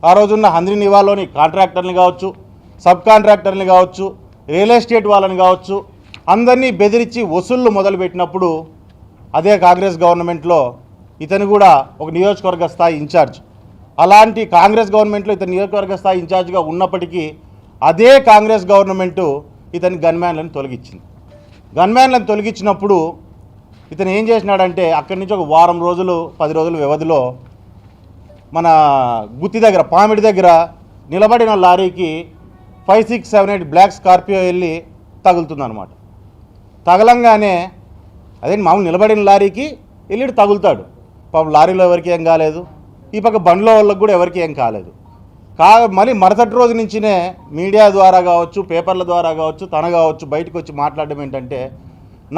ఆ రోజున్న హంద్రి నివాలోని కాంట్రాక్టర్ని కావచ్చు, సబ్ కాంట్రాక్టర్ని కావచ్చు, రియల్ ఎస్టేట్ వాళ్ళని కావచ్చు, అందరినీ బెదిరించి వసూళ్లు మొదలుపెట్టినప్పుడు అదే కాంగ్రెస్ గవర్నమెంట్లో ఇతను కూడా ఒక నియోజకవర్గ స్థాయి ఇన్ఛార్జ్. అలాంటి కాంగ్రెస్ గవర్నమెంట్లో ఇతను నియోజకవర్గ స్థాయి ఇన్ఛార్జ్గా ఉన్నప్పటికీ అదే కాంగ్రెస్ గవర్నమెంటు ఇతని గన్మ్యాన్లను తొలగించింది. గన్మ్యాన్లను తొలగించినప్పుడు ఇతను ఏం చేసినాడంటే అక్కడి నుంచి ఒక వారం రోజులు 10 రోజుల వ్యవధిలో మన గుత్తి దగ్గర పామిడి దగ్గర నిలబడిన లారీకి 5678 బ్లాక్ స్కార్పియో వెళ్ళి తగులుతుందన్నమాట. తగలంగానే అదే మామూలు నిలబడిన లారీకి వెళ్ళి తగులుతాడు. పాపం లారీలో ఎవరికి ఏం కాలేదు, ఈ పక్క బండ్లో వాళ్ళకి కూడా ఎవరికి ఏం కాలేదు. మళ్ళీ మరుసటి రోజు నుంచినే మీడియా ద్వారా కావచ్చు, పేపర్ల ద్వారా కావచ్చు, తన కావచ్చు బయటకు వచ్చి మాట్లాడడం ఏంటంటే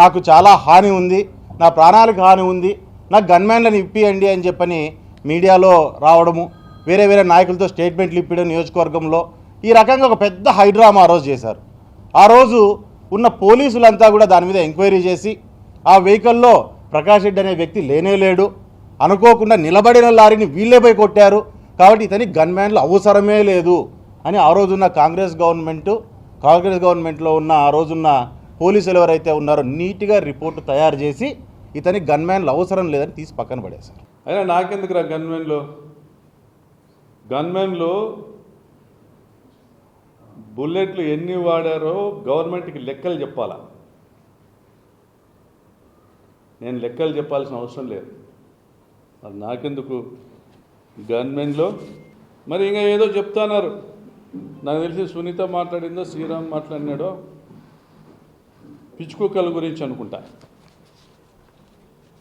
నాకు చాలా హాని ఉంది, నా ప్రాణాలకు హాని ఉంది, నాకు గన్మ్యాన్లను ఇప్పియండి అని చెప్పని మీడియాలో రావడము, వేరే వేరే నాయకులతో స్టేట్మెంట్లు ఇప్పడం నియోజకవర్గంలో ఈ రకంగా ఒక పెద్ద హైడ్రామా ఆ రోజు చేశారు. ఆ రోజు ఉన్న పోలీసులంతా కూడా దాని మీద ఎంక్వైరీ చేసి ఆ వెహికల్లో ప్రకాష్ రెడ్డి అనే వ్యక్తి లేనే లేడు, అనుకోకుండా నిలబడిన లారీని వీళ్ళే పోయి కొట్టారు, కాబట్టి ఇతని గన్మ్యాన్లు అవసరమే లేదు అని ఆ రోజున్న కాంగ్రెస్ గవర్నమెంట్లో ఉన్న ఆ రోజున్న పోలీసులు ఎవరైతే ఉన్నారో నీట్గా రిపోర్టు తయారు చేసి ఇతని గన్మ్యాన్లు అవసరం లేదని తీసి పక్కన పడేశారు. అయినా నాకెందుకు రా గన్మెన్లు బుల్లెట్లు ఎన్ని వాడారో గవర్నమెంట్కి లెక్కలు చెప్పాలా? నేను లెక్కలు చెప్పాల్సిన అవసరం లేదు. మరి నాకెందుకు గన్మెన్లో? మరి ఇంకా ఏదో చెప్తున్నారు, నాకు తెలిసి సునీత మాట్లాడిందో శ్రీరామ్ మాట్లాడినాడో పిచ్చి కుక్కల గురించి అనుకుంటా.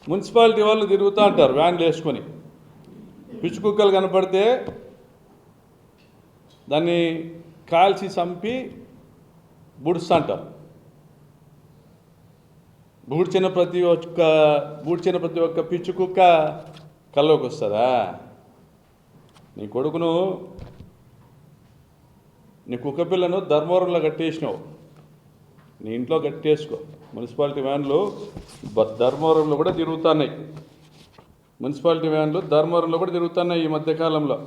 మున్సిపాలిటీ వాళ్ళు తిరుగుతూ అంటారు వ్యాన్లు వేసుకొని, పిచ్చి కుక్కలు కనపడితే దాన్ని కాల్చి చంపి బుడుస్తా అంటారు. బూడ్చిన ప్రతి ఒక్క పిచ్చి కుక్క కల్లోకి వస్తుందా? నీ కొడుకును, నీ కుక్క పిల్లను ధర్మవరంలో కట్టేసినావు, నీ ఇంట్లో కట్టేసుకో. మున్సిపాలిటీ వ్యాన్లు ధర్మవరంలో కూడా తిరుగుతున్నాయి, ఈ మధ్యకాలంలో.